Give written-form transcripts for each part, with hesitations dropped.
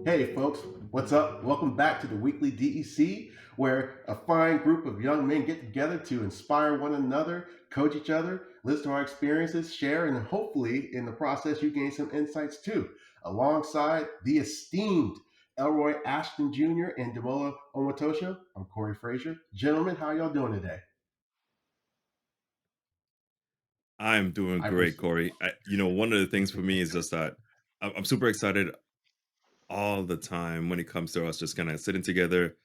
Hey folks, what's up? Welcome back to the Weekly DEC, where a fine group of young men get together to inspire one another, coach each other, listen to our experiences, share, and hopefully in the process you gain some insights too. Alongside the esteemed Elroy Ashton Jr. and Damola Omatosha, I'm Corey Frazier. Gentlemen, how y'all doing today? I'm doing I great, appreciate Corey. One of the things for me is it. just that I'm super excited all the time when it comes to us just kind of sitting together,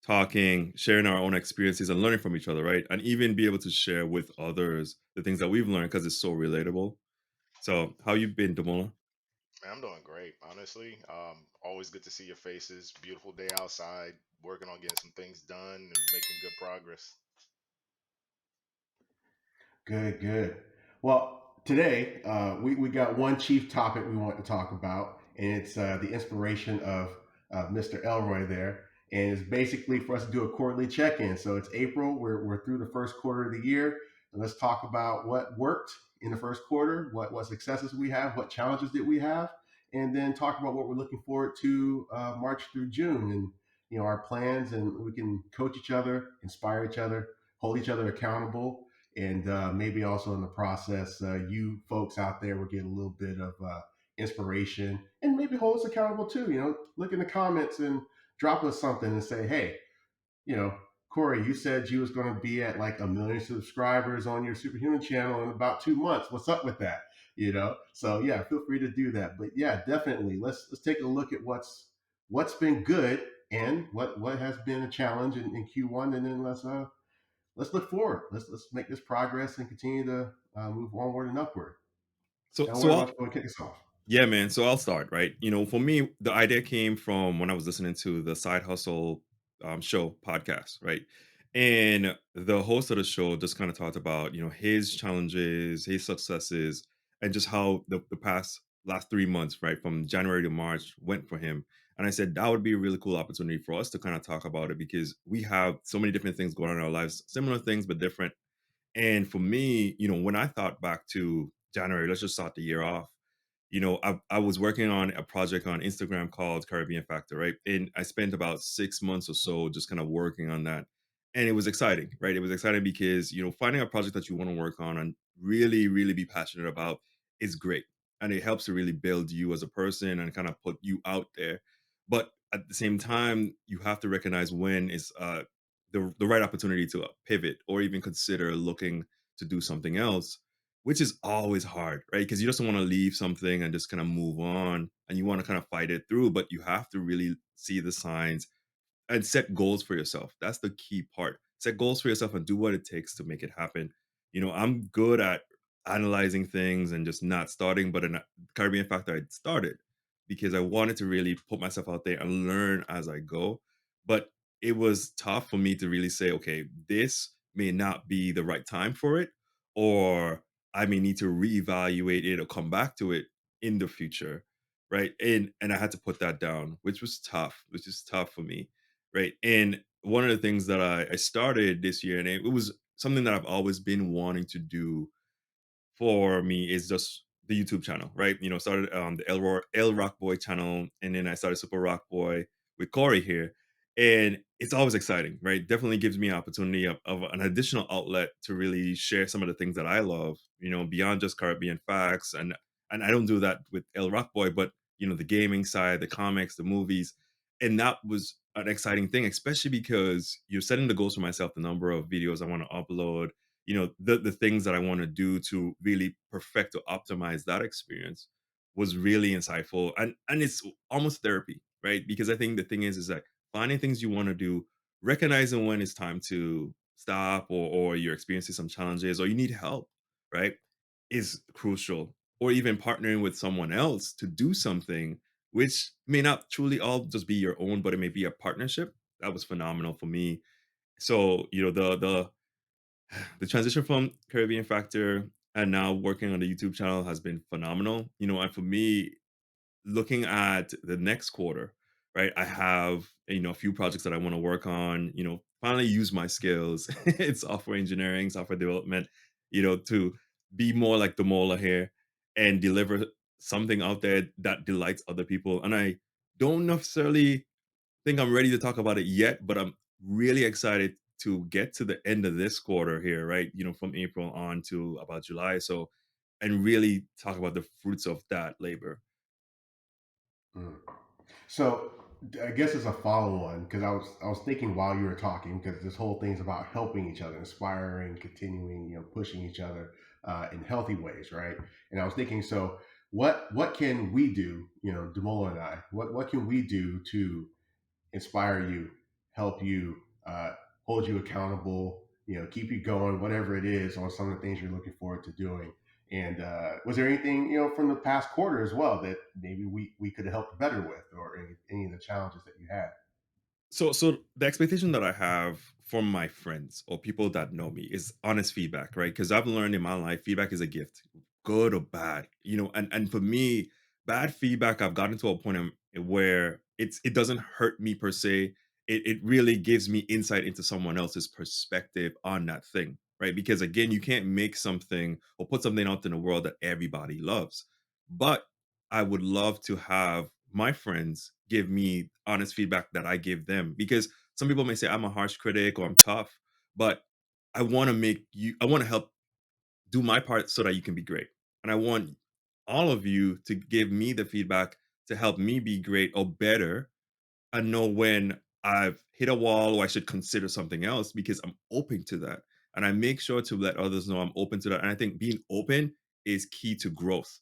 talking, sharing our own experiences, and learning from each other, right? And even be able to share with others the things that we've learned because it's so relatable. So, how you been, Damola? Man, I'm doing great, honestly. Always good to see your faces. Beautiful day outside, working on getting some things done and making good progress. Good, good. Well, today we got one chief topic we want to talk about, and it's the inspiration of Mr. Elroy there. And it's basically for us to do a quarterly check in. So it's April, we're through the first quarter of the year. And let's talk about what worked in the first quarter, what successes we have, what challenges did we have, and then talk about what we're looking forward to March through June and our plans. And we can coach each other, inspire each other, hold each other accountable, and maybe also in the process, you folks out there will get a little bit of inspiration and maybe hold us accountable too. Look in the comments and drop us something and say, hey, you know, Corey, you said you was going to be at like 1 million subscribers on your Superhuman channel in about 2 months. What's up with that? So yeah, feel free to do that. But yeah, definitely, let's take a look at what's been good and what has been a challenge in Q1, and then let's look forward. Let's make this progress and continue to move onward and upward. So, Now, so why don't I'll, you go and kick us off? yeah, man. So I'll start, right? For me, the idea came from when I was listening to the Side Hustle show podcast, right? And the host of the show just kind of talked about, his challenges, his successes, and just how the past last 3 months, right, from January to March went for him. And I said that would be a really cool opportunity for us to kind of talk about it because we have so many different things going on in our lives, similar things but different. And for me, when I thought back to January, let's just start the year off. I was working on a project on Instagram called Caribbean Factor, right? And I spent about 6 months or so just kind of working on that. And it was exciting, right? It was exciting because, finding a project that you want to work on and really, really be passionate about is great. And it helps to really build you as a person and kind of put you out there. But at the same time, you have to recognize when is the right opportunity to pivot or even consider looking to do something else, which is always hard, right? Because you just want to leave something and just kind of move on and you want to kind of fight it through, but you have to really see the signs and set goals for yourself. That's the key part. Set goals for yourself and do what it takes to make it happen. I'm good at analyzing things and just not starting, but in Caribbean Factor, I started because I wanted to really put myself out there and learn as I go. But it was tough for me to really say, okay, this may not be the right time for it, or I may need to reevaluate it or come back to it in the future. Right. And I had to put that down, which is tough for me, right? And one of the things that I started this year, and it was something that I've always been wanting to do for me is just the YouTube channel, right? Started the Elroy El Rock Boy channel, and then I started Super Rock Boy with Corey here, and it's always exciting, right? Definitely gives me an opportunity of an additional outlet to really share some of the things that I love, beyond just Caribbean facts, and I don't do that with El Rock Boy, but the gaming side, the comics, the movies, and that was an exciting thing, especially because you're setting the goals for myself, the number of videos I want to upload, the things that I want to do to really perfect or optimize that experience was really insightful, and it's almost therapy, right? Because I think the thing is like finding things you want to do, recognizing when it's time to stop, or you're experiencing some challenges or you need help, right, is crucial. Or even partnering with someone else to do something which may not truly all just be your own, but it may be a partnership. That was phenomenal for me. So the transition from Caribbean Factor and now working on the YouTube channel has been phenomenal. And for me, looking at the next quarter, right? I have, a few projects that I want to work on, finally use my skills in software engineering, software development, to be more like the Mola here and deliver something out there that delights other people. And I don't necessarily think I'm ready to talk about it yet, but I'm really excited to get to the end of this quarter here, right? From April on to about July. So, and really talk about the fruits of that labor. Mm. So I guess it's a follow on because I was thinking while you were talking because this whole thing's about helping each other, inspiring, continuing, pushing each other in healthy ways, right? And I was thinking, so what can we do, Damola and I, what can we do to inspire you, help you, hold you accountable, keep you going, whatever it is on some of the things you're looking forward to doing. And was there anything, from the past quarter as well that maybe we could have helped better with, or any of the challenges that you had? So the expectation that I have from my friends or people that know me is honest feedback, right? Because I've learned in my life, feedback is a gift, good or bad. And for me, bad feedback, I've gotten to a point where it doesn't hurt me per se. It really gives me insight into someone else's perspective on that thing, right? Because again, you can't make something or put something out in the world that everybody loves. But I would love to have my friends give me honest feedback that I give them, because some people may say I'm a harsh critic or I'm tough, but I want to help do my part so that you can be great. And I want all of you to give me the feedback to help me be great or better, I know when I've hit a wall or I should consider something else, because I'm open to that. And I make sure to let others know I'm open to that. And I think being open is key to growth.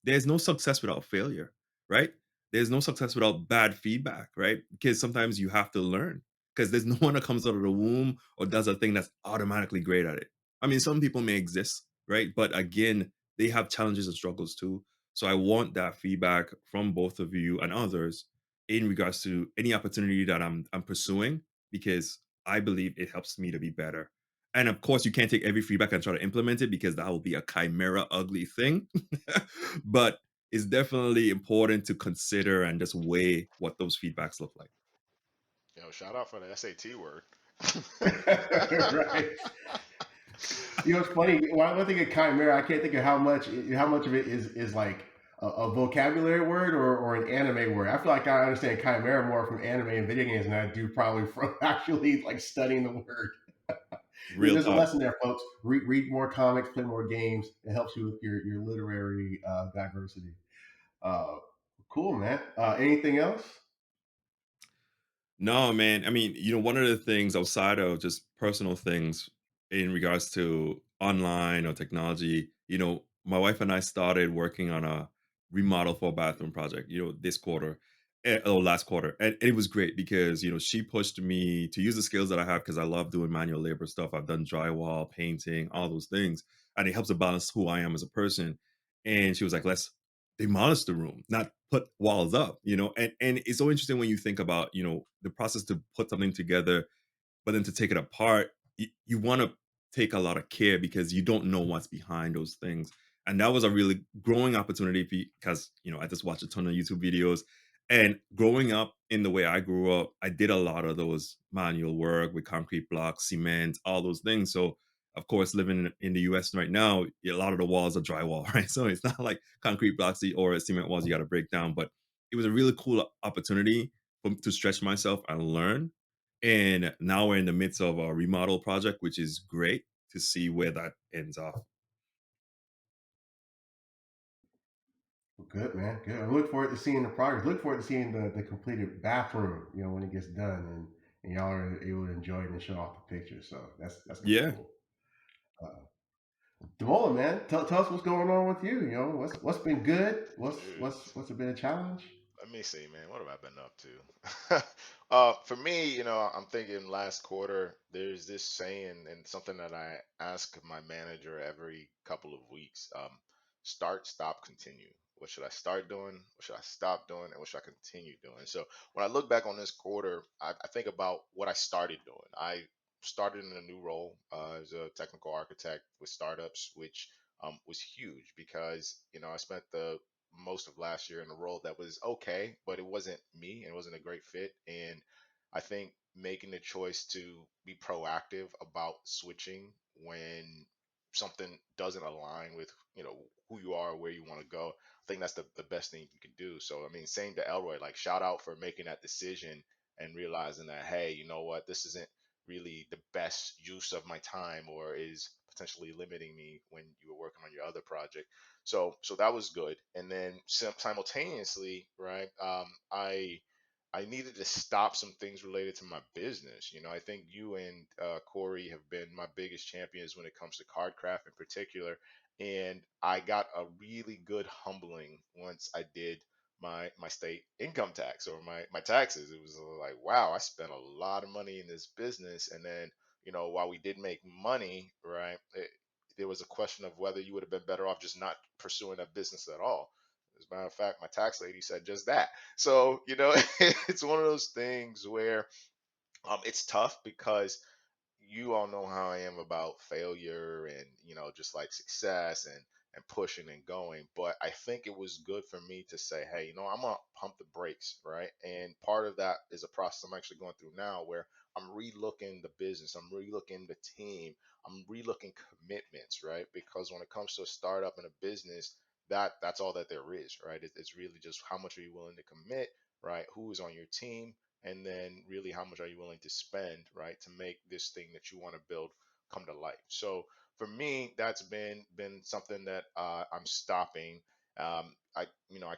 There's no success without failure, right? There's no success without bad feedback, right? Because sometimes you have to learn, because there's no one that comes out of the womb or does a thing that's automatically great at it. I mean, some people may exist, right? But again, they have challenges and struggles too. So I want that feedback from both of you and others in regards to any opportunity that I'm pursuing, because I believe it helps me to be better. And of course, you can't take every feedback and try to implement it, because that will be a chimera ugly thing. But it's definitely important to consider and just weigh what those feedbacks look like. Yo, shout out for the SAT word. Right. It's funny. When I think of chimera, I can't think of how much of it is like a vocabulary word or an anime word. I feel like I understand chimera more from anime and video games than I do probably from actually like studying the word. Real There's a talk. lesson there, folks. Read more comics, play more games. It helps you with your literary diversity. Uh, cool, man. Anything else? No, man. I mean, one of the things outside of just personal things in regards to online or technology, my wife and I started working on a remodel for a bathroom project, this quarter or last quarter. And it was great because, she pushed me to use the skills that I have, because I love doing manual labor stuff. I've done drywall, painting, all those things. And it helps to balance who I am as a person. And she was like, let's demolish the room, not put walls up, and it's so interesting when you think about, the process to put something together, but then to take it apart, you want to take a lot of care, because you don't know what's behind those things. And that was a really growing opportunity, because, I just watched a ton of YouTube videos. And growing up in the way I grew up, I did a lot of those manual work with concrete blocks, cement, all those things. So, of course, living in the US right now, a lot of the walls are drywall, right? So it's not like concrete blocks or cement walls you got to break down. But it was a really cool opportunity to stretch myself and learn. And now we're in the midst of a remodel project, which is great to see where that ends off. Well, good, man. Good. I look forward to seeing the progress. Look forward to seeing the completed bathroom, when it gets done, and y'all are able to enjoy it and show off the pictures. So that's gonna be Yeah. cool. Uh, Demola, man, tell us what's going on with you. What's been good. What's Dude, what's what's been a challenge? let me see, man. What have I been up to? For me, I'm thinking last quarter, there's this saying and something that I ask my manager every couple of weeks. Start, stop, continue. What should I start doing? What should I stop doing? And what should I continue doing? So when I look back on this quarter, I think about what I started doing. I started in a new role as a technical architect with startups, which was huge because, I spent the most of last year in a role that was okay, but it wasn't me and it wasn't a great fit. And I think making the choice to be proactive about switching when something doesn't align with who you are, where you want to go, I think that's the best thing you can do. So I mean, same to Elroy, like shout out for making that decision and realizing that, hey, you know what, this isn't really the best use of my time, or is potentially limiting me when you were working on your other project. So that was good. And then simultaneously, right, I needed to stop some things related to my business. I think you and Corey have been my biggest champions when it comes to card craft in particular. And I got a really good humbling once I did my state income tax, or my taxes. It was like, wow, I spent a lot of money in this business. And then, while we did make money, right, there was a question of whether you would have been better off just not pursuing that business at all. As a matter of fact, my tax lady said just that. So, it's one of those things where it's tough, because you all know how I am about failure, and just like success, and pushing and going. But I think it was good for me to say, hey, I'm gonna pump the brakes, right? And part of that is a process I'm actually going through now, where I'm relooking the business, I'm relooking the team, I'm relooking commitments, right? Because when it comes to a startup and a business, that's all that there is, right? It's really just how much are you willing to commit, right? Who is on your team, and then really how much are you willing to spend, right, to make this thing that you want to build come to life. So for me, that's been something that I'm stopping. I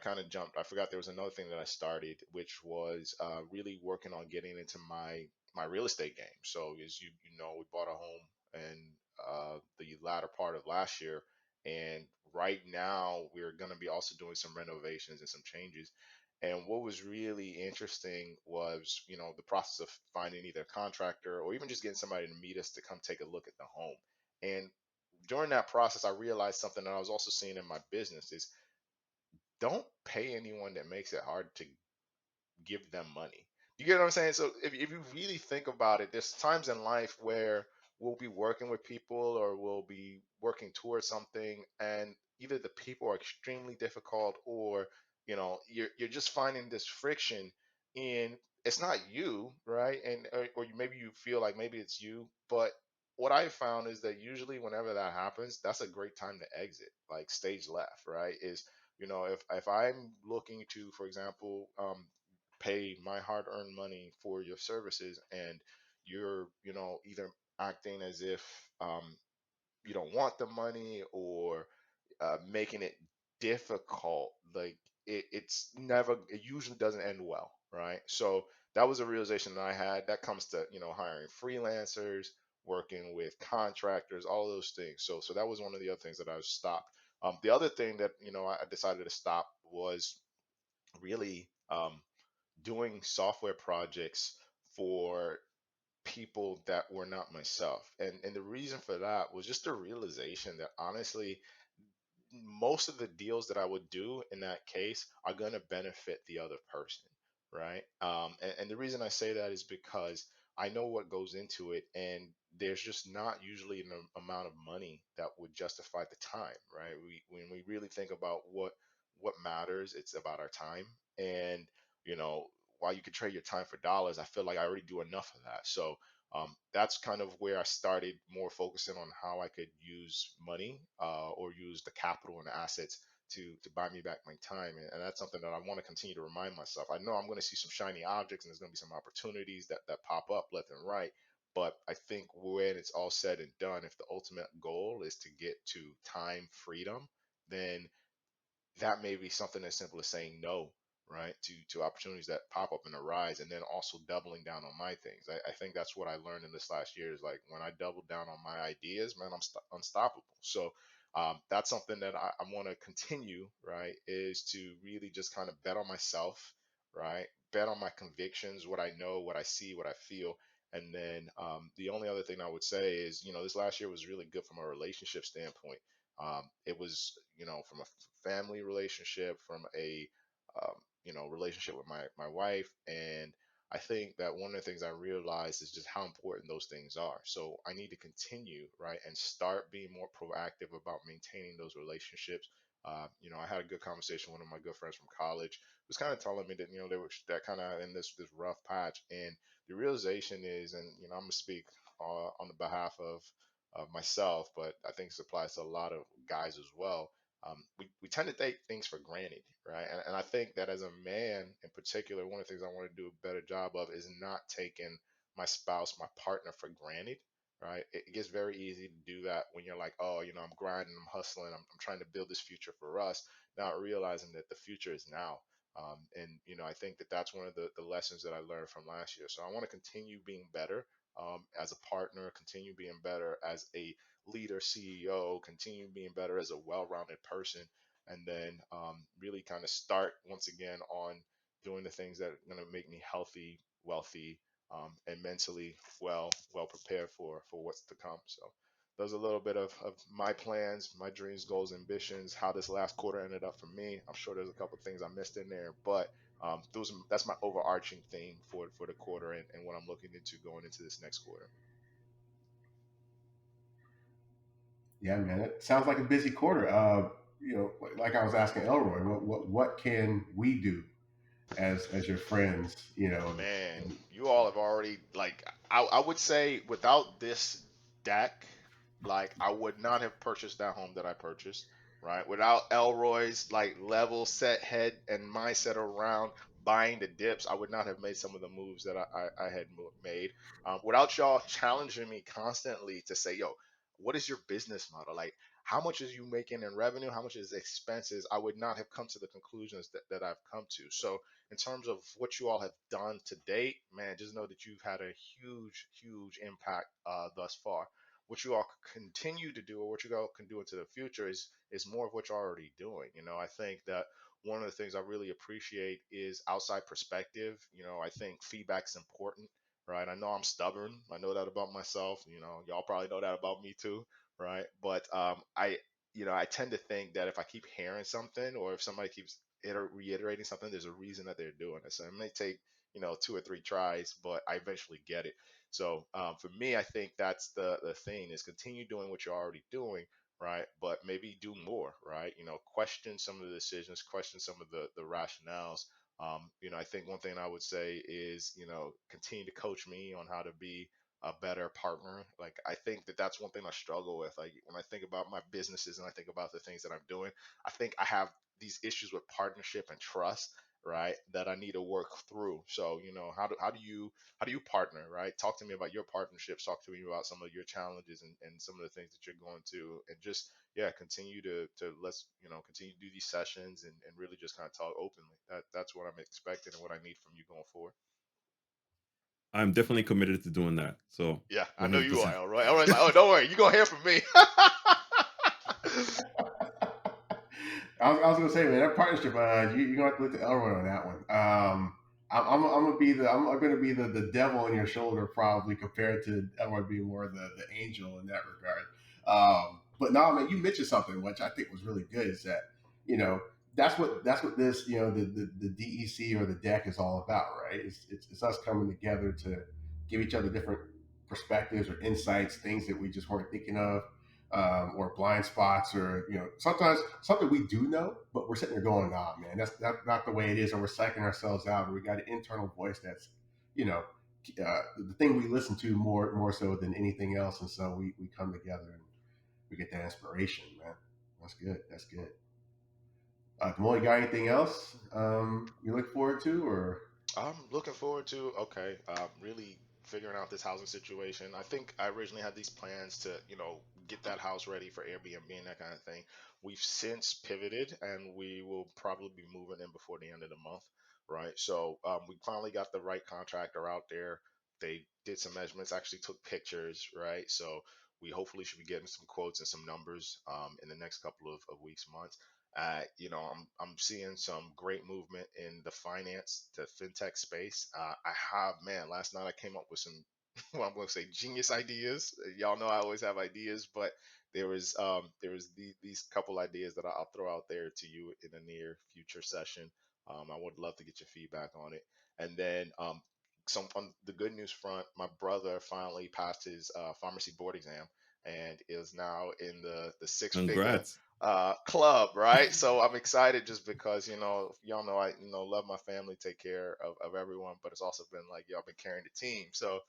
kind of jumped. I forgot there was another thing that I started, which was really working on getting into my real estate game. So as you know, we bought a home in the latter part of last year, and right now we're going to be also doing some renovations and some changes. And what was really interesting was, the process of finding either a contractor or even just getting somebody to meet us to come take a look at the home. And during that process, I realized something that I was also seeing in my business is, don't pay anyone that makes it hard to give them money. You get what I'm saying? So if you really think about it, there's times in life where we'll be working with people, or we'll be working towards something, and either the people are extremely difficult, or you're just finding this friction in, it's not you, right? And or maybe you feel like maybe it's you, but what I found is that usually whenever that happens, that's a great time to exit, like stage left, right? Is if I'm looking to, for example, pay my hard-earned money for your services, and you're either acting as if you don't want the money, or making it difficult, like it usually doesn't end well, right? So that was a realization that I had. That comes to hiring freelancers, working with contractors, all of those things. So that was one of the other things that I stopped. The other thing that I decided to stop was really doing software projects for people that were not myself. And the reason for that was just the realization that, honestly, most of the deals that I would do in that case are going to benefit the other person, right? And the reason I say that is because I know what goes into it, and there's just not usually an amount of money that would justify the time, right? When we really think about what matters, it's about our time. And you know, while you could trade your time for dollars, I feel like I already do enough of that. So that's kind of where I started more focusing on how I could use money, or use the capital and the assets to buy me back my time. And that's something that I want to continue to remind myself. I know I'm going to see some shiny objects, and there's going to be some opportunities that pop up left and right. But I think when it's all said and done, if the ultimate goal is to get to time freedom, then that may be something as simple as saying no, right, to opportunities that pop up and arise, and then also doubling down on my things. I think that's what I learned in this last year, is like, when I double down on my ideas, man, I'm unstoppable. So that's something that I want to continue, right, is to really just kind of bet on myself, right, bet on my convictions, what I know, what I see, what I feel. And then the only other thing I would say is, this last year was really good from a relationship standpoint. It was, from a family relationship, from a, relationship with my wife. And I think that one of the things I realized is just how important those things are. So I need to continue, right, and start being more proactive about maintaining those relationships. I had a good conversation with one of my good friends from college, who was kind of telling me that, they were that kind of in this rough patch. And the realization is, and I'm gonna speak on the behalf of myself, but I think this applies to a lot of guys as well. We tend to take things for granted, right? And I think that as a man in particular, one of the things I want to do a better job of is not taking my spouse, my partner for granted, right? It gets very easy to do that when you're like, oh, I'm grinding, I'm hustling, I'm trying to build this future for us, not realizing that the future is now. And I think that that's one of the lessons that I learned from last year. So I want to continue being better as a partner, continue being better as a leader, CEO, continue being better as a well-rounded person, and then really kind of start once again on doing the things that are going to make me healthy, wealthy, and mentally well prepared for what's to come. So those are a little bit of my plans, my dreams, goals, ambitions, how this last quarter ended up for me. I'm sure there's a couple things I missed in there, but that's my overarching theme for the quarter and what I'm looking into going into this next quarter. Yeah, man, it sounds like a busy quarter. Like I was asking Elroy, what can we do as your friends? Man, you all have already like I would say without this deck, like I would not have purchased that home that I purchased, right? Without Elroy's like level set head and mindset around buying the dips, I would not have made some of the moves that I had made. Without y'all challenging me constantly to say, yo, what is your business model? Like, how much is you making in revenue? How much is expenses? I would not have come to the conclusions that I've come to. So in terms of what you all have done to date, man, just know that you've had a huge, huge impact thus far. What you all continue to do, or what you all can do into the future, is more of what you're already doing. I think that one of the things I really appreciate is outside perspective. I think feedback's important, right? I know I'm stubborn. I know that about myself. Y'all probably know that about me too, right? But I tend to think that if I keep hearing something, or if somebody keeps reiterating something, there's a reason that they're doing it. So it may take, 2 or 3 tries, but I eventually get it. So for me, I think that's the thing is continue doing what you're already doing, right? But maybe do more, right? Question some of the decisions, question some of the rationales. I think one thing I would say is, continue to coach me on how to be a better partner. Like, I think that that's one thing I struggle with. Like, when I think about my businesses and I think about the things that I'm doing, I think I have these issues with partnership and trust, right? That I need to work through. So, how do you partner, right? Talk to me about your partnerships. Talk to me about some of your challenges and some of the things that you're going to, and just continue to let's continue to do these sessions and really just kind of talk openly. That's what I'm expecting and what I need from you going forward. I'm definitely committed to doing that. So Yeah, I know you 100%. are, all right. All right, like, oh, don't worry, you're gonna hear from me. I was gonna say, man, that partnership, you're gonna have to look to Elroy on that one. I'm gonna be I'm gonna be the devil on your shoulder probably compared to Elroy being more the angel in that regard. But no, man, you mentioned something which I think was really good. Is that you know that's what this the DEC or the deck is all about, right? It's us coming together to give each other different perspectives or insights, things that we just weren't thinking of, or blind spots, or sometimes something we do know, but we're sitting there going, "Nah, man, that's not the way it is," or we're psyching ourselves out, or we got an internal voice that's, you know, the thing we listen to more so than anything else, and so we come together and we get that inspiration, man. That's good. That's good. Kamal, you got anything else you look forward to, or? I'm looking forward to really figuring out this housing situation. I think I originally had these plans to get that house ready for Airbnb and that kind of thing. We've since pivoted and we will probably be moving in before the end of the month, right? So we finally got the right contractor out there. They did some measurements, actually took pictures, right? So we hopefully should be getting some quotes and some numbers in the next couple of weeks, months. I'm seeing some great movement in the finance to fintech space. I have, man, last night I came up with some, well, I'm going to say genius ideas. Y'all know I always have ideas, but there was these couple ideas that I'll throw out there to you in a near future session. I would love to get your feedback on it. And then some on the good news front, my brother finally passed his pharmacy board exam and is now in the six figure Congrats. club, right? So I'm excited just because, y'all know I, love my family, take care of everyone, but it's also been like y'all been carrying the team. So,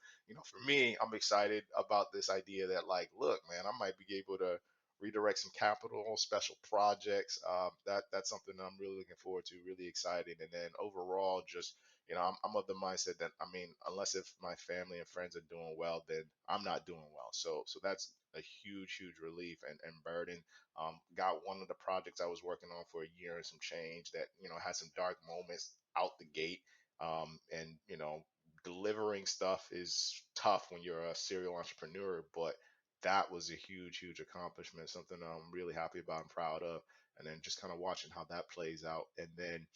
for me, I'm excited about this idea that, like, look, man, I might be able to redirect some capital, special projects. That's something that I'm really looking forward to, really excited. And then overall, just, I'm of the mindset that, I mean, unless if my family and friends are doing well, then I'm not doing well. So that's a huge relief and burden. Got one of the projects I was working on for a year and some change that, had some dark moments out the gate. And, delivering stuff is tough when you're a serial entrepreneur, but that was a huge accomplishment, something I'm really happy about and proud of. And then just kind of watching how that plays out. And then,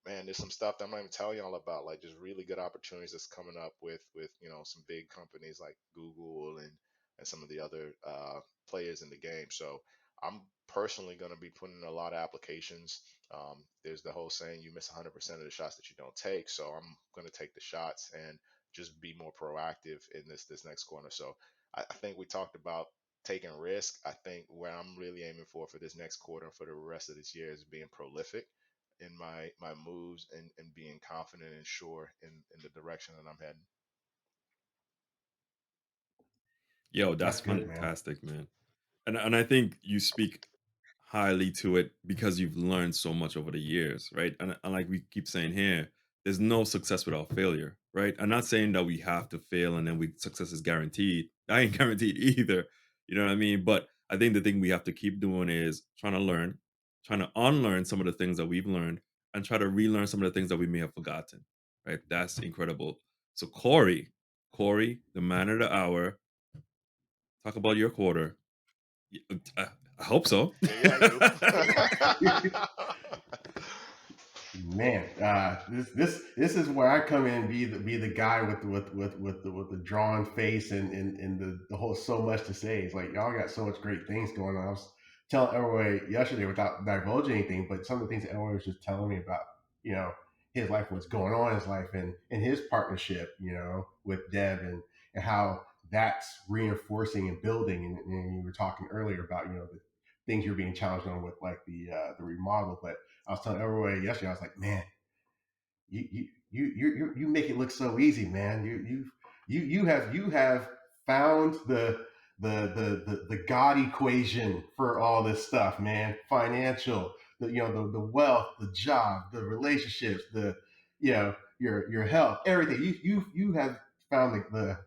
man, there's some stuff that I'm not even telling y'all about, like just really good opportunities that's coming up with some big companies like Google and some of the other players in the game. So I'm personally going to be putting in a lot of applications. There's the whole saying, you miss 100% of the shots that you don't take. So I'm going to take the shots and just be more proactive in this next corner. So I think we talked about taking risk. I think where I'm really aiming for this next quarter and for the rest of this year is being prolific in my moves and being confident and sure in the direction that I'm heading. Yo, That's that's good, man. fantastic, man. And I think you speak highly to it because you've learned so much over the years, right? And like we keep saying here, there's no success without failure, right? I'm not saying that we have to fail and then we success is guaranteed. I ain't guaranteed either. You know what I mean? But I think the thing we have to keep doing is trying to learn, trying to unlearn some of the things that we've learned, and try to relearn some of the things that we may have forgotten. Right? That's incredible. So Corey, the man of the hour, talk about your quarter. I hope so. Yeah, I do. Man, this is where I come in, be the guy with the drawn face and the whole so much to say. It's like y'all got so much great things going on. I was telling Elroy yesterday without divulging anything, but some of the things that Elroy was just telling me about, you know, his life, what's going on in his life, and his partnership, with Deb, and how that's reinforcing and building. And you were talking earlier about, the things you're being challenged on with, like the remodel, but I was telling everybody yesterday, I was like, man, you make it look so easy, man. You have found the God equation for all this stuff, man. Financial, the wealth, the job, the relationships, your health, everything. You have found the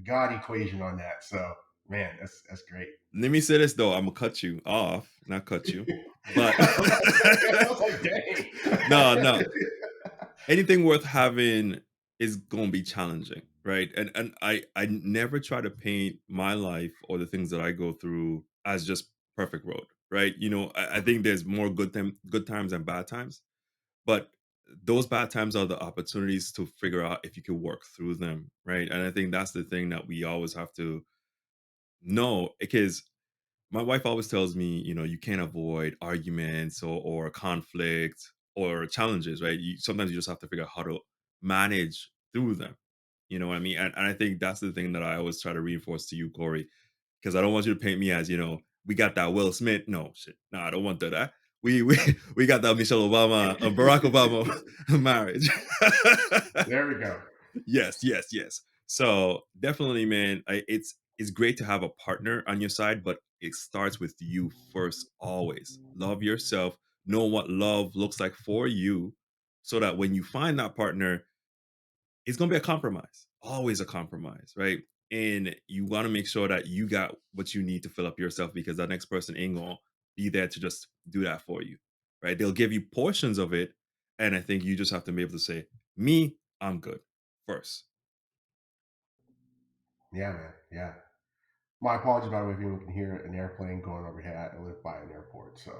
God equation on that. So man, that's great. Let me say this though, I'm gonna cut you off, not cut you, but I was like, no, dang. no. Anything worth having is gonna be challenging, right? And I never try to paint my life or the things that I go through as just perfect road, right? I think there's more good times and bad times, but those bad times are the opportunities to figure out if you can work through them, right? And I think that's the thing that we always have to know because my wife always tells me, you can't avoid arguments or conflict or challenges, right? Sometimes you just have to figure out how to manage through them. You know what I mean? And I think that's the thing that I always try to reinforce to you, Corey, because I don't want you to paint me as, we got that Will Smith. No, shit. No, I don't want that. We we got that Michelle Obama, Barack Obama marriage. There we go. Yes. So definitely, man, it's great to have a partner on your side, but it starts with you first. Always love yourself. Know what love looks like for you, so that when you find that partner, it's gonna be a compromise. Always a compromise, right? And you want to make sure that you got what you need to fill up yourself because that next person ain't gonna be there to just do that for you, right? They'll give you portions of it, and I think you just have to be able to say, "Me, I'm good first." Yeah, man. Yeah. My apologies, by the way, if anyone can hear an airplane going overhead. I live by an airport, so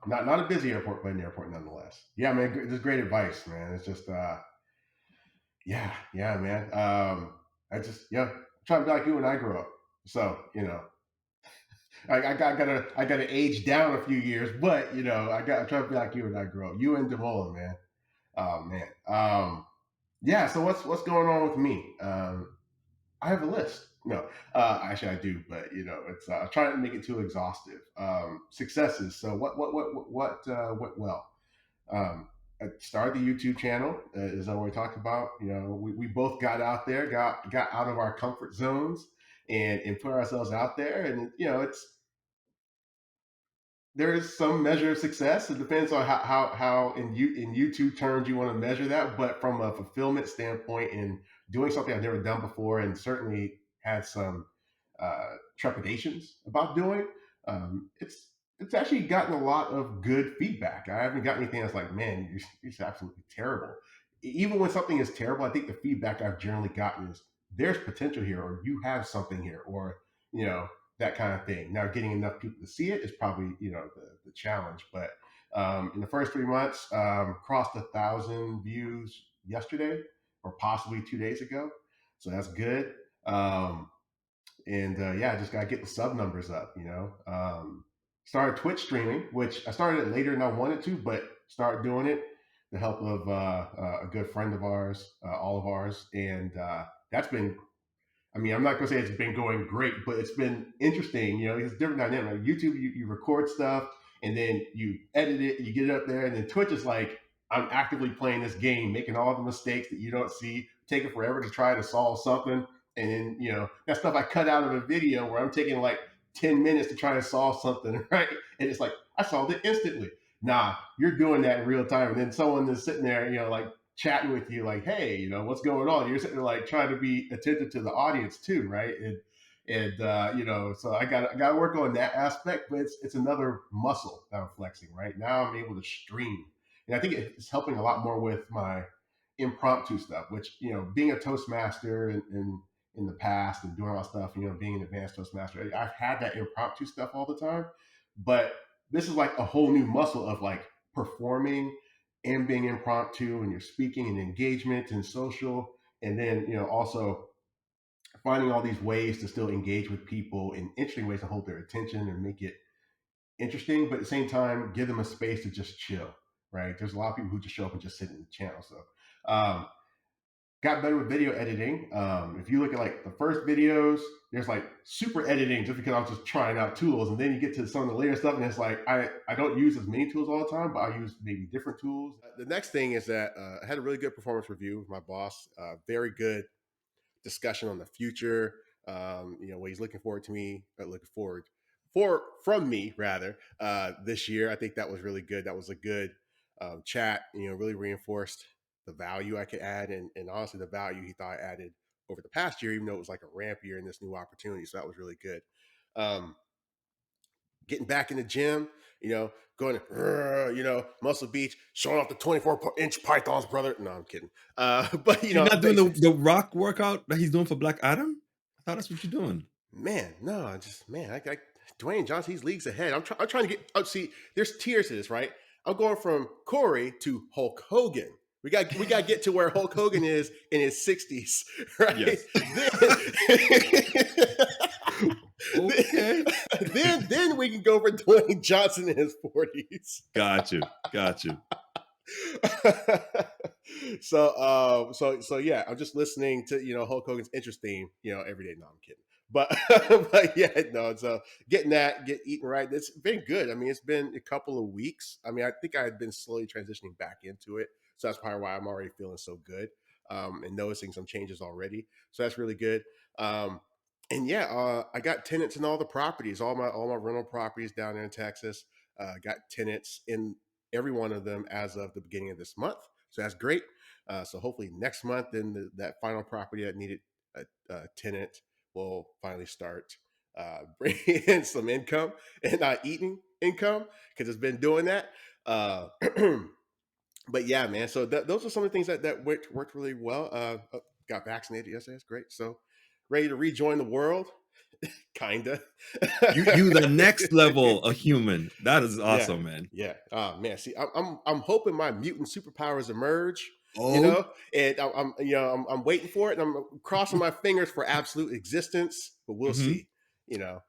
not a busy airport, but an airport nonetheless. Yeah, man, this is great advice, man. It's just yeah, man. I just trying to be like you when I grow up. So I gotta age down a few years, but I'm trying to be like you when I grow up. You and Damola, man. Oh man. Yeah. So what's going on with me? I have a list. No, actually I do, but it's trying to make it too exhaustive. Successes. So what well? I started the YouTube channel, as I already talked about. We both got out there, got out of our comfort zones, and put ourselves out there, and there is some measure of success. It depends on how in YouTube terms you want to measure that. But from a fulfillment standpoint, and doing something I've never done before, and certainly had some trepidations about doing, it's actually gotten a lot of good feedback. I haven't gotten anything that's like, man, you're absolutely terrible. Even when something is terrible, I think the feedback I've generally gotten is there's potential here, or you have something here, or you know that kind of thing. Now, getting enough people to see it is probably the challenge. But in the first 3 months, crossed 1,000 views yesterday, or possibly 2 days ago. So that's good. And yeah, I just gotta get the sub numbers up. Started Twitch streaming, which I started it later than I wanted to, but started doing it. The help of a good friend of ours, all of ours, and that's been, I mean, I'm not gonna say it's been going great, but it's been interesting. It's different dynamic. Like YouTube, you record stuff and then you edit it, you get it up there, and then Twitch is like, I'm actively playing this game, making all the mistakes that you don't see, taking forever to try to solve something, and then that stuff I cut out of a video where I'm taking like 10 minutes to try to solve something, right? And it's like I solved it instantly. Nah, you're doing that in real time, and then someone is sitting there, like chatting with you like, hey, what's going on? You're sitting there like trying to be attentive to the audience too, right? And so I got to work on that aspect, but it's another muscle that I'm flexing right now. I'm able to stream, and I think it's helping a lot more with my impromptu stuff, which being a Toastmaster in the past and doing all that stuff, being an advanced Toastmaster, I've had that impromptu stuff all the time, but this is like a whole new muscle of like performing and being impromptu, and you're speaking and engagement and social, and then also finding all these ways to still engage with people in interesting ways to hold their attention and make it interesting, but at the same time give them a space to just chill, right? There's a lot of people who just show up and just sit in the channel. So um, got better with video editing. If you look at like the first videos, there's like super editing just because I was just trying out tools, and then you get to some of the later stuff, and it's like I don't use as many tools all the time, but I use maybe different tools. The next thing is that I had a really good performance review with my boss. Very good discussion on the future. What he's looking forward to me, looking forward for from me rather this year. I think that was really good. That was a good chat. Really reinforced the value I could add, and honestly, the value he thought I added over the past year, even though it was like a ramp year in this new opportunity. So that was really good. Getting back in the gym, going, Muscle Beach, showing off the 24-inch pythons, brother. No, I'm kidding. But You're not doing basics. the rock workout that he's doing for Black Adam? I thought that's what you're doing. Man, no, I Dwayne Johnson, he's leagues ahead. I'm trying to get. Oh, see, there's tiers to this, right? I'm going from Corey to Hulk Hogan. We got to get to where Hulk Hogan is in his 60s, right? Yes. Then, Okay. then we can go for Dwayne Johnson in his 40s. Got you. So yeah, I'm just listening to Hulk Hogan's interest theme every day. No, I'm kidding, but but yeah, no. So getting eating right. It's been good. I mean, it's been a couple of weeks. I mean, I think I had been slowly transitioning back into it, so that's probably why I'm already feeling so good and noticing some changes already. So that's really good. And yeah, I got tenants in all the properties, all my rental properties down there in Texas. Got tenants in every one of them as of the beginning of this month. So that's great. So hopefully next month, then that final property that needed a tenant will finally start bringing in some income and not eating income because it's been doing that. But yeah, man. So those are some of the things that worked really well. Got vaccinated yesterday. That's great. So ready to rejoin the world, kinda. You the next level of human. That is Yeah, awesome, man. yeah. Oh man, see, I'm hoping my mutant superpowers emerge. Oh, And I'm waiting for it, and I'm crossing my fingers for absolute existence. But we'll hmm see. You know.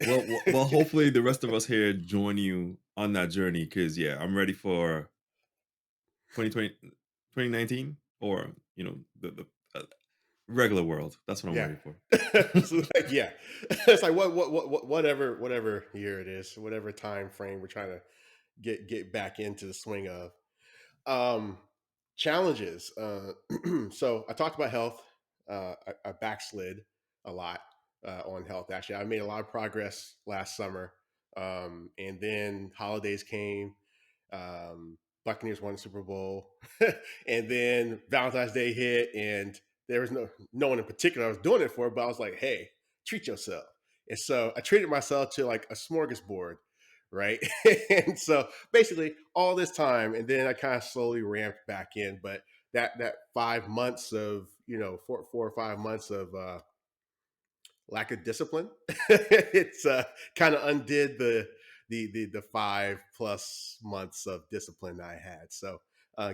well, hopefully the rest of us here join you on that journey because yeah, I'm ready for 2020, 2019, or the regular world. That's what I'm Yeah. waiting for. So, like, yeah. It's like whatever year it is, whatever time frame we're trying to get back into the swing of. Um, Challenges. So I talked about health. I backslid a lot on health. Actually, I made a lot of progress last summer, and then holidays came. Buccaneers won the Super Bowl, and then Valentine's Day hit, and there was no one in particular I was doing it for, but I was like, hey, treat yourself. And so I treated myself to like a smorgasbord, right? And so basically all this time, and then I kind of slowly ramped back in. But that 5 months of, four or 5 months of lack of discipline, it's kind of undid the 5+ months of discipline I had. So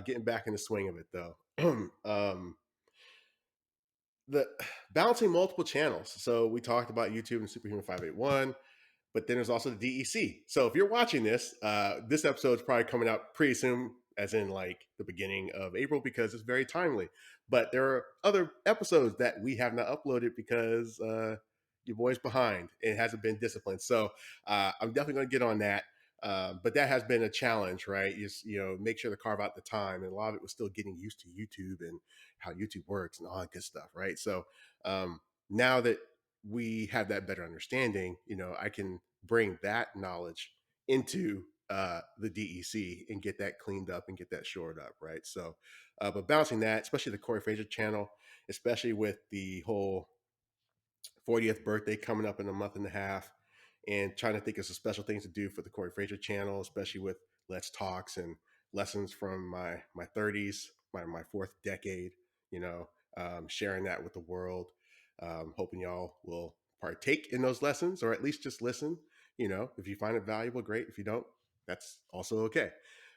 getting back in the swing of it though. The balancing multiple channels. So we talked about YouTube and Superhuman 581, but then there's also the DEC. So if you're watching this episode is probably coming out pretty soon, as in like the beginning of April, because it's very timely. But there are other episodes that we have not uploaded because your boy's behind. It hasn't been disciplined. So I'm definitely going to get on that. But that has been a challenge, right? Make sure to carve out the time, and a lot of it was still getting used to YouTube and how YouTube works and all that good stuff, right? So now that we have that better understanding, I can bring that knowledge into the DEC and get that cleaned up and get that shored up, right? So, but balancing that, especially the Corey Fraser channel, especially with the whole 40th birthday coming up in a month and a half, and trying to think of some special things to do for the Corey Fraser channel, especially with Let's Talks and lessons from my 30s, my fourth decade, sharing that with the world. Hoping y'all will partake in those lessons, or at least just listen. If you find it valuable, great. If you don't, that's also okay.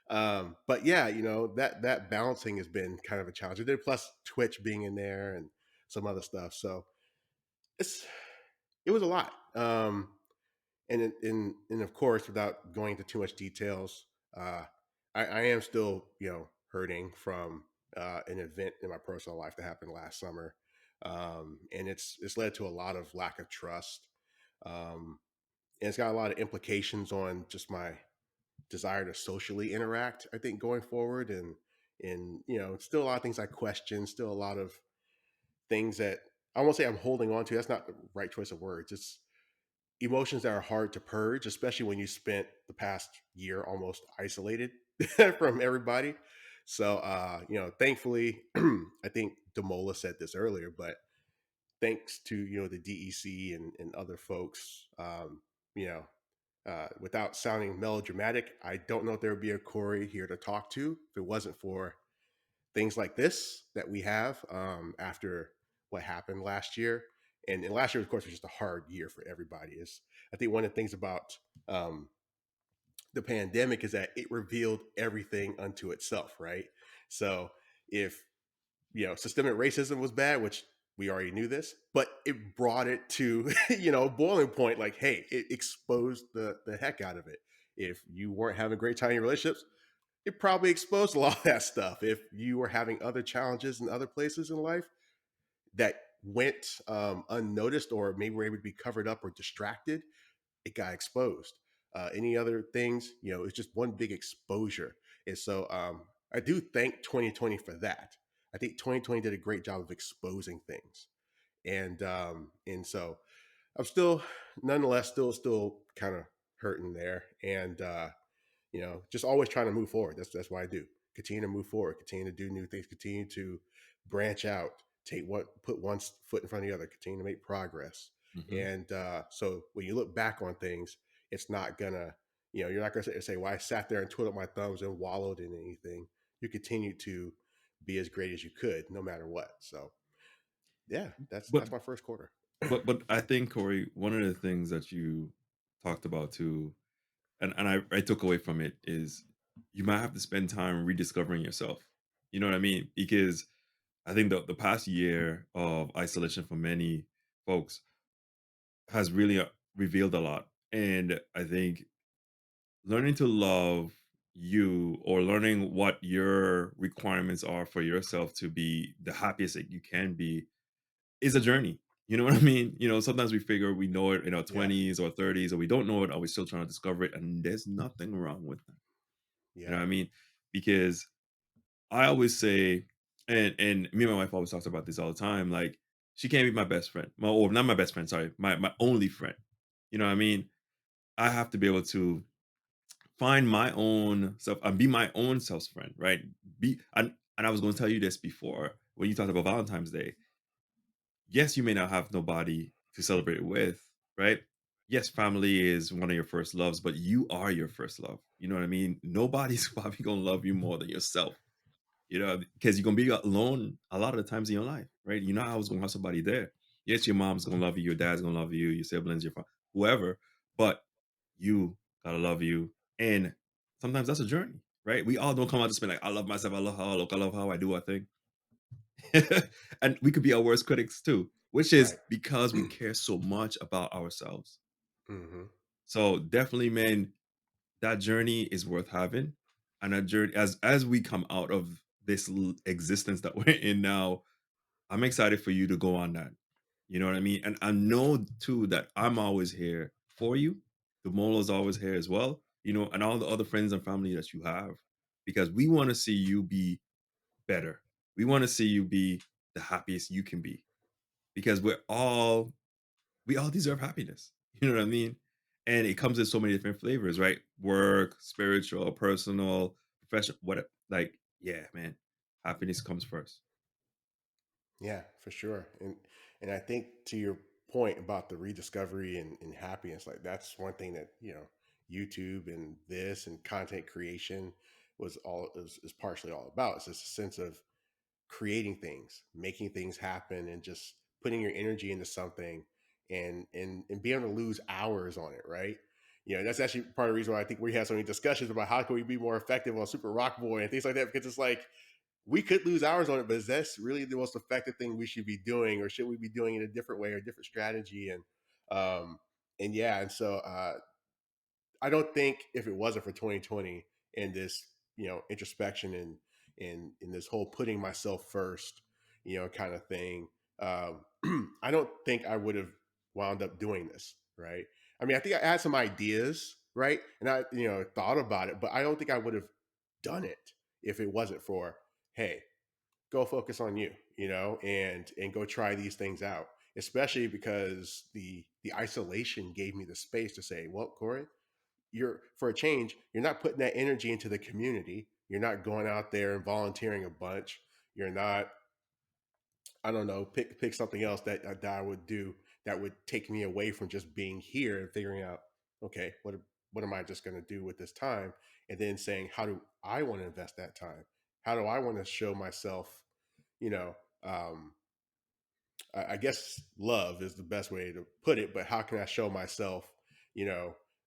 But yeah, that balancing has been kind of a challenge. And then plus Twitch being in there and some other stuff. So it's it was a lot. And of course, without going into too much details, I am still hurting from an event in my personal life that happened last summer, and it's led to a lot of lack of trust, and it's got a lot of implications on just my desire to socially interact. I think going forward, and still a lot of things I question, still a lot of things that I won't say I'm holding on to. That's not the right choice of words. It's emotions that are hard to purge, especially when you spent the past year almost isolated from everybody. So, thankfully, I think Damola said this earlier, but thanks to the DEC and other folks, without sounding melodramatic, I don't know if there would be a Corey here to talk to if it wasn't for things like this that we have after what happened last year. And last year, of course, was just a hard year for everybody. Is I think one of the things about the pandemic is that it revealed everything unto itself, right? So if systemic racism was bad, which we already knew this, but it brought it to boiling point. Like, hey, it exposed the heck out of it. If you weren't having a great time in your relationships, it probably exposed a lot of that stuff. If you were having other challenges in other places in life that went unnoticed, or maybe were able to be covered up or distracted, it got exposed. Any other things, it's just one big exposure. And so I do thank 2020 for that. I think 2020 did a great job of exposing things. And so I'm still, nonetheless, still kind of hurting there. And just always trying to move forward. That's what I do. Continue to move forward, continue to do new things, continue to branch out, put one foot in front of the other, continue to make progress. Hmm. And so when you look back on things, it's not gonna, you're not gonna say, well, I sat there and twiddled my thumbs and wallowed in anything. You continue to be as great as you could, no matter what. So yeah, But that's my first quarter. but I think, Corey, one of the things that you talked about too, and I took away from it, is you might have to spend time rediscovering yourself. You know what I mean? Because I think the past year of isolation for many folks has really revealed a lot. And I think learning to love you, or learning what your requirements are for yourself to be the happiest that you can be, is a journey. You know what I mean? Sometimes we figure we know it in our Yeah. 20s or 30s, or we don't know it, or we're still trying to discover it. And there's nothing wrong with that. You know Yeah. what I mean? Because I always say, and me and my wife always talks about this all the time. Like, she can't be my best friend. Or not my best friend, sorry, my only friend. You know what I mean? I have to be able to find my own self and be my own self's friend, right? And I was going to tell you this before when you talked about Valentine's Day. Yes, you may not have nobody to celebrate it with, right? Yes, family is one of your first loves, but you are your first love. You know what I mean? Nobody's probably gonna love you more than yourself. Because you're gonna be alone a lot of the times in your life, right? You're not always gonna have somebody there. Yes, your mom's gonna love you, your dad's gonna love you, your siblings, whoever, but you gotta love you. And sometimes that's a journey, right? We all don't come out to spend like, I love myself, I love how I look, I love how I do our thing. And we could be our worst critics too, which is Right. because we care so much about ourselves. Hmm. So definitely, man, that journey is worth having. And that journey, as we come out of this existence that we're in now, I'm excited for you to go on that. You know what I mean? And I know too that I'm always here for you. The Molo's always here as well, and all the other friends and family that you have, because we want to see you be better. We want to see you be the happiest you can be, because we all deserve happiness. You know what I mean? And it comes in so many different flavors, right? Work, spiritual, personal, professional, whatever. Like, yeah, man, happiness comes first. Yeah, for sure. And I think to your point about the rediscovery and happiness, like that's one thing that, YouTube and this and content creation is partially all about. It's just a sense of creating things, making things happen, and just putting your energy into something and being able to lose hours on it, right? That's actually part of the reason why I think we have so many discussions about how can we be more effective on Super Rock Boy and things like that, because it's like we could lose hours on it, but is that really the most effective thing we should be doing, or should we be doing it a different way or a different strategy? Um, and yeah, and so I don't think if it wasn't for 2020 and this, introspection and this whole putting myself first, kind of thing, I don't think I would have wound up doing this, right? I mean, I think I had some ideas, right, and I, thought about it, but I don't think I would have done it if it wasn't for, hey, go focus on you, and go try these things out. Especially because the isolation gave me the space to say, well, Corey, you're for a change, you're not putting that energy into the community. You're not going out there and volunteering a bunch. You're not, I don't know, pick something else that I would do that would take me away from just being here and figuring out, okay, what am I just going to do with this time, and then saying, how do I want to invest that time? How do I want to show myself, you know, um, I guess love is the best way to put it, but how can I show myself,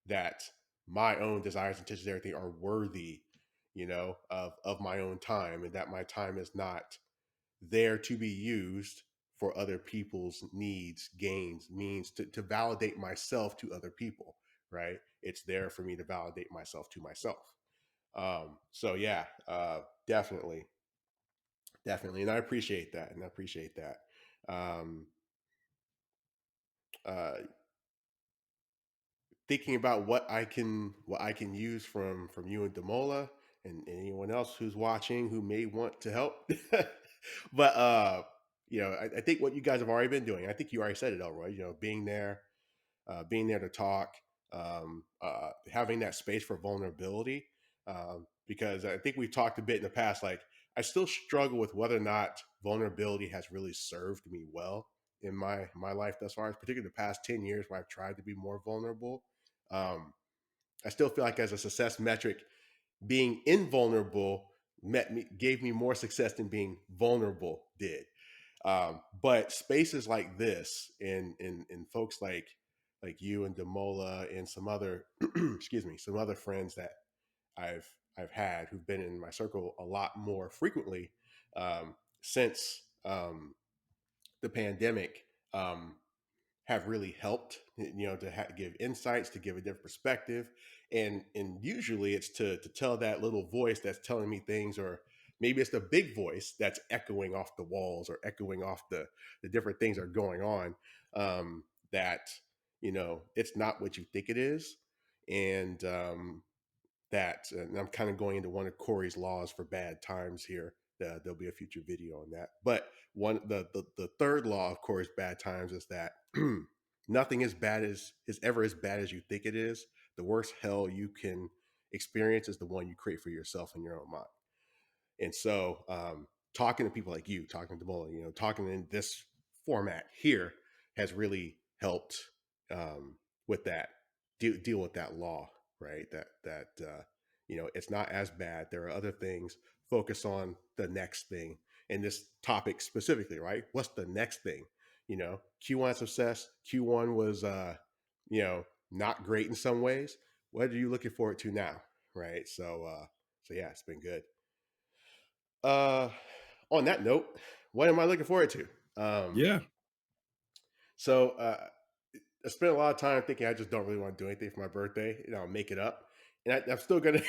that my own desires, intentions, everything are worthy, of my own time, and that my time is not there to be used for other people's needs, gains, means to validate myself to other people, right? It's there for me to validate myself to myself. So yeah, definitely, definitely. And I appreciate that. And I appreciate that. Um, uh, Thinking about what I can use from you and Damola and anyone else who's watching who may want to help. But I think what you guys have already been doing, I think you already said it, Elroy, being there to talk, having that space for vulnerability. Because I think we've talked a bit in the past, like I still struggle with whether or not vulnerability has really served me well in my life thus far, particularly the past 10 years where I've tried to be more vulnerable. Um, I still feel like as a success metric, being invulnerable gave me more success than being vulnerable did. But spaces like this and folks like you and Damola and some other excuse me, some other friends that I've I've had who've been in my circle a lot more frequently since the pandemic, have really helped, to give insights, to give a different perspective. And usually it's to tell that little voice that's telling me things or maybe it's the big voice that's echoing off the walls or echoing off the different things that are going on, that, it's not what you think it is. And and I'm kind of going into one of Corey's laws for bad times here. There'll be a future video on that. But the third law of Corey's bad times is that nothing is ever as bad as you think it is. The worst hell you can experience is the one you create for yourself in your own mind. And so, talking to people like you, talking to Damola, talking in this format here has really helped, with that, deal with that law, right? It's not as bad. There are other things. Focus on the next thing. And this topic specifically, right? What's the next thing? Q1 success. Q1 was, not great in some ways. What are you looking forward to now, right? So yeah, it's been good. Uh, on that note, what am I looking forward to? Um, Yeah. so I spent a lot of time thinking I just don't really want to do anything for my birthday. I'll make it up, and I'm still gonna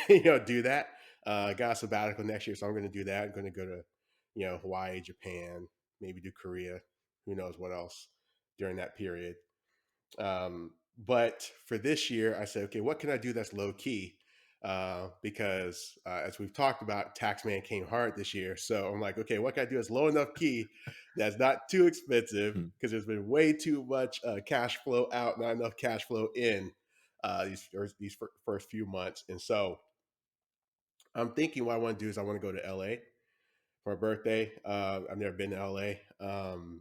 do that. I got a sabbatical next year, so I'm gonna do that. I'm gonna go to Hawaii, Japan, maybe do Korea. Who knows what else during that period. But for this year, I said, okay, what can I do that's low key? Because as we've talked about, Taxman came hard this year. So I'm like, okay, what can I do that's low enough key that's not too expensive? Hmm. Because there's been way too much cash flow out, not enough cash flow in these first few months. And so I'm thinking what I want to do is I want to go to LA for my birthday. I've never been to LA,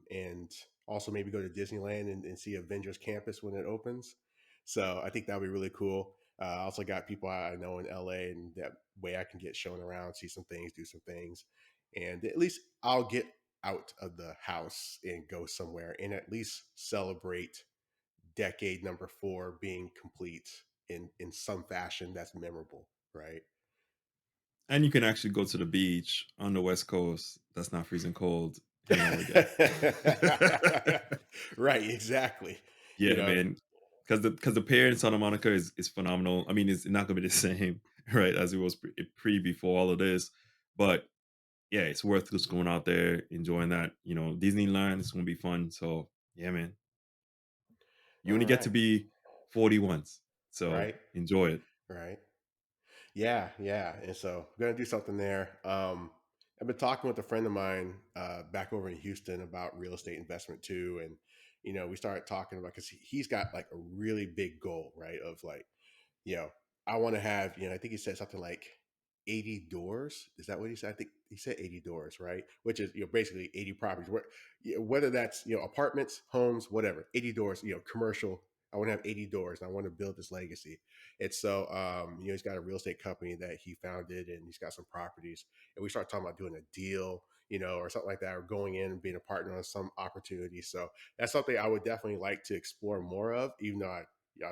and also maybe go to Disneyland and see Avengers Campus when it opens. So I think that would be really cool. I also got people I know in LA, and that way I can get shown around, see some things, do some things, and at least I'll get out of the house and go somewhere and at least celebrate decade number 4 being complete in some fashion that's memorable, right? And you can actually go to the beach on the West Coast that's not freezing cold, hang out with guys. Right, exactly. You Yeah, know, man. Because the pair in Santa Monica is phenomenal. I mean, it's not gonna be the same, right, as it was before all of this. But yeah, it's worth just going out there, enjoying that. Disneyland is gonna be fun. So yeah, man. You all only get to right, be 40 once. So right, enjoy it. right. Yeah, yeah. And so I'm gonna do something there. I've been talking with a friend of mine back over in Houston about real estate investment too, and we started talking about because he's got like a really big goal, right? Of like, you know, I want to have, I think he said something like 80 doors. Is that what he said? I think he said 80 doors, right? Which is, basically 80 properties. Whether that's, apartments, homes, whatever, 80 doors, commercial. I want to have 80 doors and I want to build this legacy. And so, he's got a real estate company that he founded and he's got some properties. And we start talking about doing a deal, or something like that, or going in and being a partner on some opportunity. So that's something I would definitely like to explore more of, even though I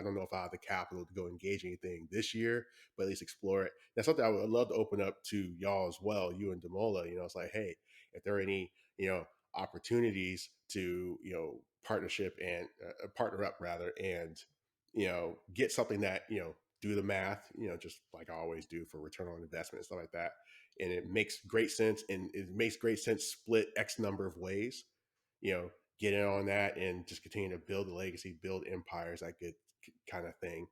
don't know if I have the capital to go engage anything this year, but at least explore it. That's something I would love to open up to y'all as well, you and Damola. It's like, hey, if there are any, opportunities to, partnership and partner up rather, and, get something that, do the math, just like I always do for return on investment and stuff like that. And it makes great sense. And it makes great sense split X number of ways, you know, get in on that and just continue to build a legacy, build empires, that good kind of thing.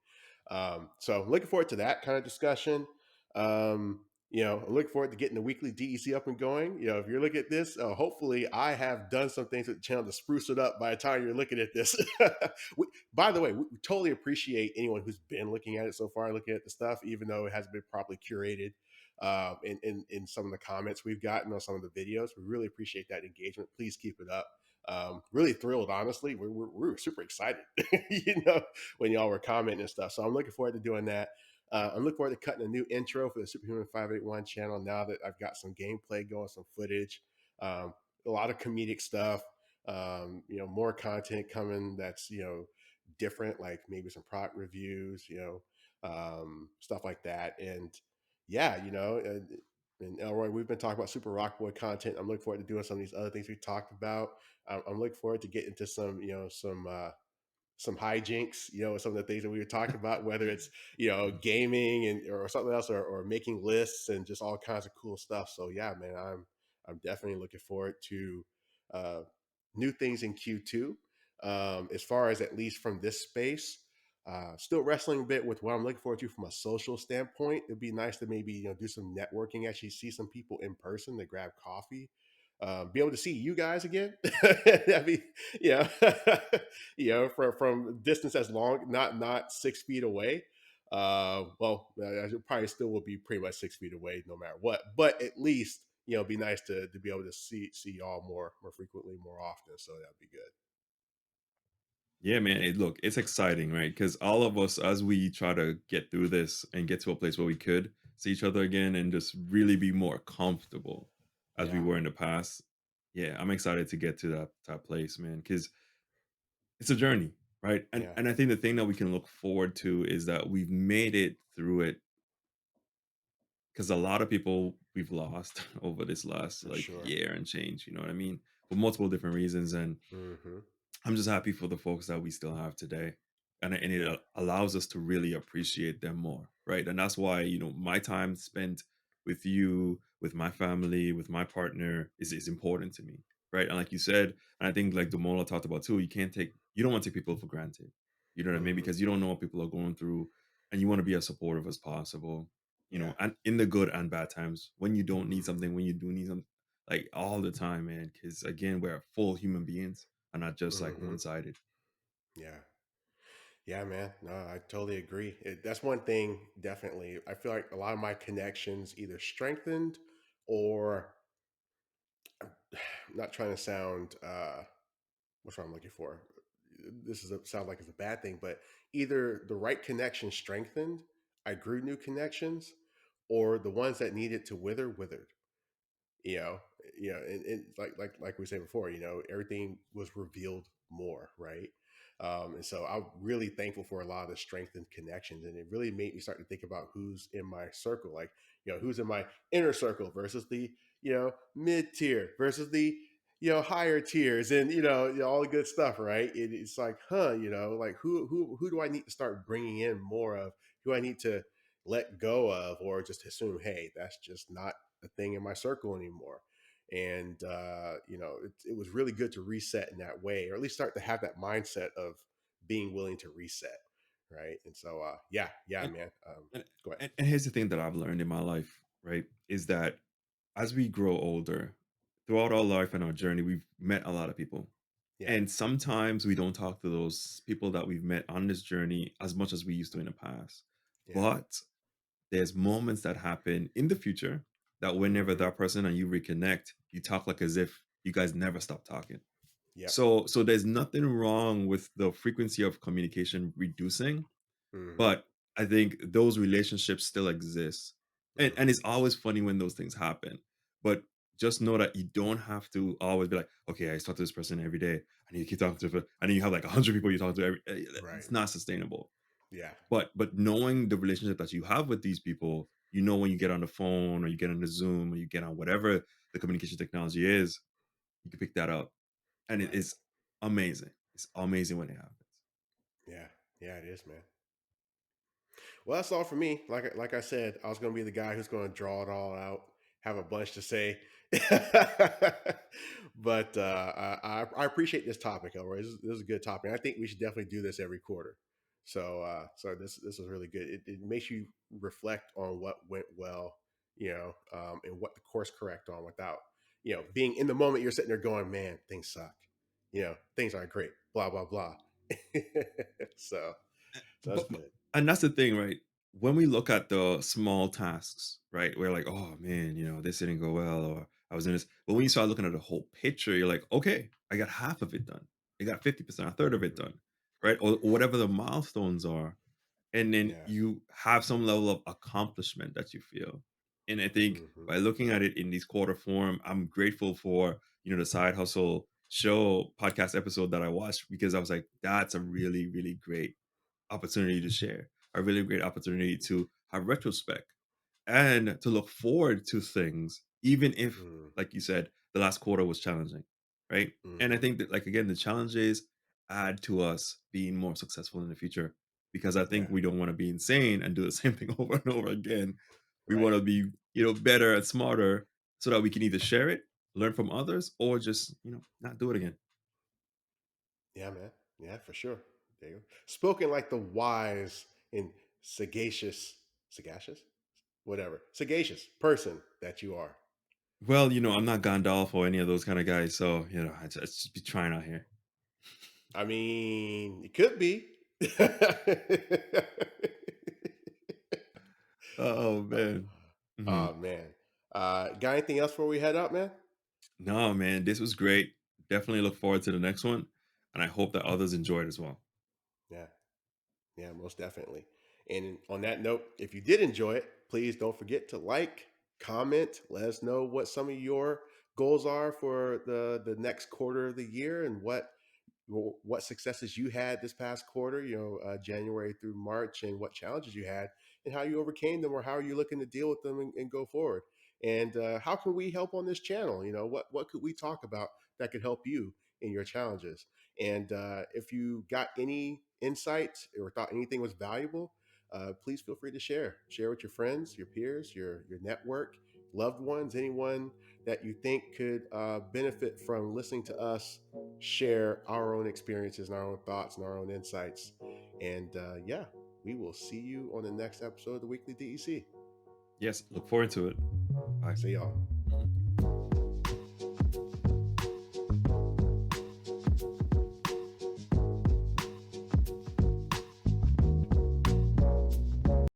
So I'm looking forward to that kind of discussion. I'm looking forward to getting the weekly DEC up and going. If you're looking at this, hopefully I have done some things with the channel to spruce it up by the time you're looking at this. By the way, we totally appreciate anyone who's been looking at it so far, looking at the stuff, even though it hasn't been properly curated. In some of the comments we've gotten on some of the videos, we really appreciate that engagement. Please keep it up. Really thrilled, honestly. We're super excited, when y'all were commenting and stuff. So I'm looking forward to doing that. I'm looking forward to cutting a new intro for the Superhuman 581 channel now that I've got some gameplay going, some footage, a lot of comedic stuff, more content coming that's, different, like maybe some product reviews, stuff like that. And yeah, and Elroy, we've been talking about Super Rock Boy content. I'm looking forward to doing some of these other things we talked about. I'm looking forward to getting into some, some hijinks, some of the things that we were talking about, whether it's Mhm. gaming and or something else, or making lists and just all kinds of cool stuff. So yeah, man, I'm definitely looking forward to uh, new things in Q2. As far as at least from this space, still wrestling a bit with what I'm looking forward to from a social standpoint. It'd be nice to maybe do some networking, actually see some people in person to grab coffee, be able to see you guys again. That'd be, you know, from distance as long, not 6 feet away. Well, I probably still will be pretty much 6 feet away no matter what. But at least it'd be nice to be able to see y'all more frequently, more often. So that'd be good. Yeah, man. Look, it's exciting, right? Because all of us, as we try to get through this and get to a place where we could see each other again and just really be more comfortable as we Yeah, were in the past. Yeah, I'm excited to get to that place, man. Because it's a journey, right? And yeah, and I think the thing that we can look forward to is that we've made it through it. Because a lot of people we've lost over this last for like sure. year and change. You know what I mean? For multiple different reasons, and Hmm. I'm just happy for the folks that we still have today. And it Yeah. allows us to really appreciate them more, right? And that's why, my time spent with you, with my family, with my partner is important to me, right? And like you said, and I think like Damola talked about too, you don't want to take people for granted. You know what I mean? Hmm. Because you don't know what people are going through and you want to be as supportive as possible, Yeah. and in the good and bad times, when you don't need Hmm. something, when you do need something, like all the time, man. Because again, we're full human beings and not just like Hmm. one sided. Yeah. Yeah, man. No, I totally agree. That's one thing, definitely. I feel like a lot of my connections either strengthened or, I'm not trying to sound, what's what I'm looking for. This sounds like it's a bad thing, but either the right connection strengthened, I grew new connections, or the ones that needed to wither withered. you know and like we said before, everything was revealed more, right? And so I'm really thankful for a lot of the strengthened connections, and it really made me start to think about who's in my circle, like who's in my inner circle versus the mid tier versus the higher tiers, and all the good stuff, right? It's like, like who do I need to start bringing in more of, who I need to let go of, or just assume, hey, that's just not a thing in my circle anymore. And it was really good to reset in that way, or at least start to have that mindset of being willing to reset, right? And so yeah, And man. and, Go ahead. and here's the thing that I've learned in my life, right? Is that as we grow older, throughout our life and our journey, we've met a lot of people. Yeah, And sometimes we don't talk to those people that we've met on this journey as much as we used to in the past. yeah. But there's moments that happen in the future that whenever Hmm. that person and you reconnect, you talk like as if you guys never stopped talking. Yep. So there's nothing wrong with the frequency of communication reducing, Hmm. but I think those relationships still exist. And Hmm. it's always funny when those things happen. But just know that you don't have to always be like, okay, I talk to this person every day. I need to keep talking to them. And then you have like 100 people you talk to every. Right. It's not sustainable. Yeah. But knowing the relationship that you have with these people, when you get on the phone or you get on the Zoom or you get on whatever the communication technology is, you can pick that up, and it Right. is amazing. It's amazing when it happens. Yeah. Yeah, it is, man. Well, that's all for me. Like I said, I was going to be the guy who's going to draw it all out, have a bunch to say. But I appreciate this topic, Elroy. This is a good topic. I think we should definitely do this every quarter. So this is really good. It makes you reflect on what went well, and what to course correct on, without being in the moment. You're sitting there going, "Man, things suck. Things aren't great. Blah blah blah." so so that's But good. and that's the thing, right? When we look at the small tasks, right? We're like, oh man, this didn't go well, or I was in this. But when you start looking at the whole picture, you're like, okay, I got half of it done. I got 50%, a third of it Hmm. done, right? Or whatever the milestones are. And then Yeah. you have some level of accomplishment that you feel. And I think Hmm. by looking at it in this quarter form, I'm grateful for, the side hustle show podcast episode that I watched, because I was like, that's a really, really great opportunity to share, a really great opportunity to have retrospect and to look forward to things, even if, Mm, like you said, the last quarter was challenging, right? And I mhm, think that, like, again, the challenges, add to us being more successful in the future. Because I Yeah. think we don't want to be insane and do the same thing over and over again. We want Right. to be, better and smarter so that we can either share it, learn from others, or just, not do it again. Yeah, man. Yeah, for sure. There you go. Spoken like the wise and sagacious, whatever, sagacious person that you are. Well, I'm not Gandalf or any of those kind of guys, so I just be trying out here. I mean, it could be. Oh man. Oh Mhm. man. Got anything else before we head up, man? No, man, this was great. Definitely look forward to the next one, and I hope that others enjoy it as well. Yeah. Yeah, most definitely. And on that note, if you did enjoy it, please don't forget to like, comment, let us know what some of your goals are for the next quarter of the year and what successes you had this past quarter, January through March, and what challenges you had and how you overcame them, or how are you looking to deal with them and go forward. And how can we help on this channel? What could we talk about that could help you in your challenges? And if you got any insights or thought anything was valuable, please feel free to share with your friends, your peers, your network, loved ones, anyone that you think could benefit from listening to us share our own experiences and our own thoughts and our own insights. And yeah, we will see you on the next episode of the Weekly DEC. Yes, look forward to it. Bye. See y'all.